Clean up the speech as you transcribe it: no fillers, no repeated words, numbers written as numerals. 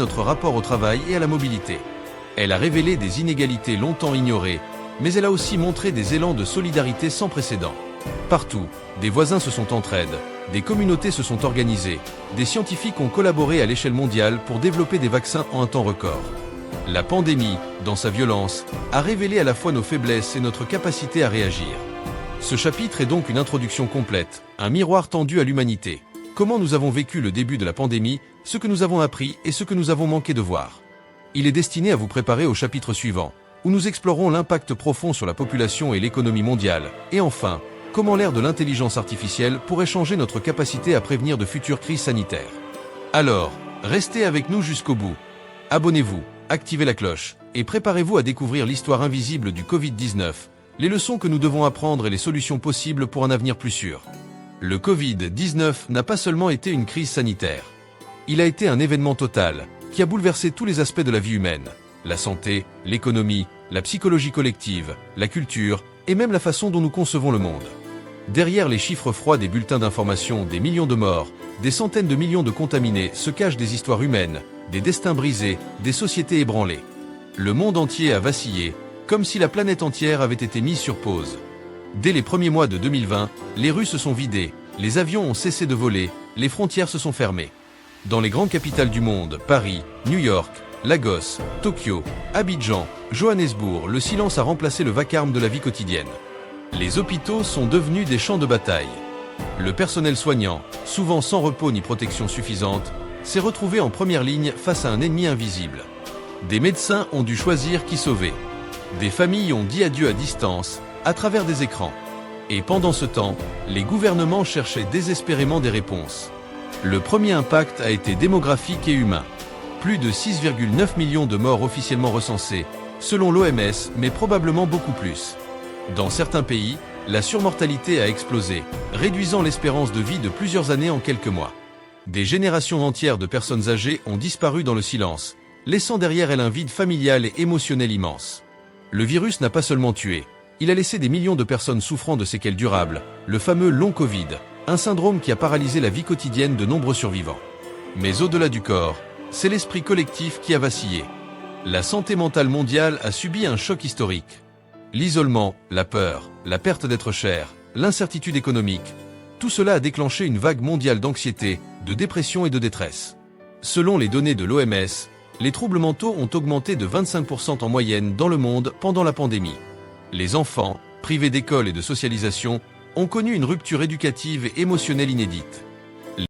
notre rapport au travail et à la mobilité. Elle a révélé des inégalités longtemps ignorées, mais elle a aussi montré des élans de solidarité sans précédent. Partout, des voisins se sont entraidés, des communautés se sont organisées, des scientifiques ont collaboré à l'échelle mondiale pour développer des vaccins en un temps record. La pandémie, dans sa violence, a révélé à la fois nos faiblesses et notre capacité à réagir. Ce chapitre est donc une introduction complète, un miroir tendu à l'humanité. Comment nous avons vécu le début de la pandémie, ce que nous avons appris et ce que nous avons manqué de voir. Il est destiné à vous préparer au chapitre suivant, où nous explorons l'impact profond sur la population et l'économie mondiale, et enfin, comment l'ère de l'intelligence artificielle pourrait changer notre capacité à prévenir de futures crises sanitaires. Alors, restez avec nous jusqu'au bout. Abonnez-vous, activez la cloche, et préparez-vous à découvrir l'histoire invisible du Covid-19, les leçons que nous devons apprendre et les solutions possibles pour un avenir plus sûr. Le Covid-19 n'a pas seulement été une crise sanitaire. Il a été un événement total, qui a bouleversé tous les aspects de la vie humaine. La santé, l'économie, la psychologie collective, la culture, et même la façon dont nous concevons le monde. Derrière les chiffres froids des bulletins d'information, des millions de morts, des centaines de millions de contaminés se cachent des histoires humaines, des destins brisés, des sociétés ébranlées. Le monde entier a vacillé, comme si la planète entière avait été mise sur pause. Dès les premiers mois de 2020, les rues se sont vidées, les avions ont cessé de voler, les frontières se sont fermées. Dans les grandes capitales du monde, Paris, New York, Lagos, Tokyo, Abidjan, Johannesburg, le silence a remplacé le vacarme de la vie quotidienne. Les hôpitaux sont devenus des champs de bataille. Le personnel soignant, souvent sans repos ni protection suffisante, s'est retrouvé en première ligne face à un ennemi invisible. Des médecins ont dû choisir qui sauver. Des familles ont dit adieu à distance, à travers des écrans. Et pendant ce temps, les gouvernements cherchaient désespérément des réponses. Le premier impact a été démographique et humain. Plus de 6,9 millions de morts officiellement recensés, selon l'OMS, mais probablement beaucoup plus. Dans certains pays, la surmortalité a explosé, réduisant l'espérance de vie de plusieurs années en quelques mois. Des générations entières de personnes âgées ont disparu dans le silence, laissant derrière elles un vide familial et émotionnel immense. Le virus n'a pas seulement tué, il a laissé des millions de personnes souffrant de séquelles durables, le fameux long Covid, un syndrome qui a paralysé la vie quotidienne de nombreux survivants. Mais au-delà du corps, c'est l'esprit collectif qui a vacillé. La santé mentale mondiale a subi un choc historique. L'isolement, la peur, la perte d'être cher, l'incertitude économique, tout cela a déclenché une vague mondiale d'anxiété, de dépression et de détresse. Selon les données de l'OMS, les troubles mentaux ont augmenté de 25% en moyenne dans le monde pendant la pandémie. Les enfants, privés d'école et de socialisation, ont connu une rupture éducative et émotionnelle inédite.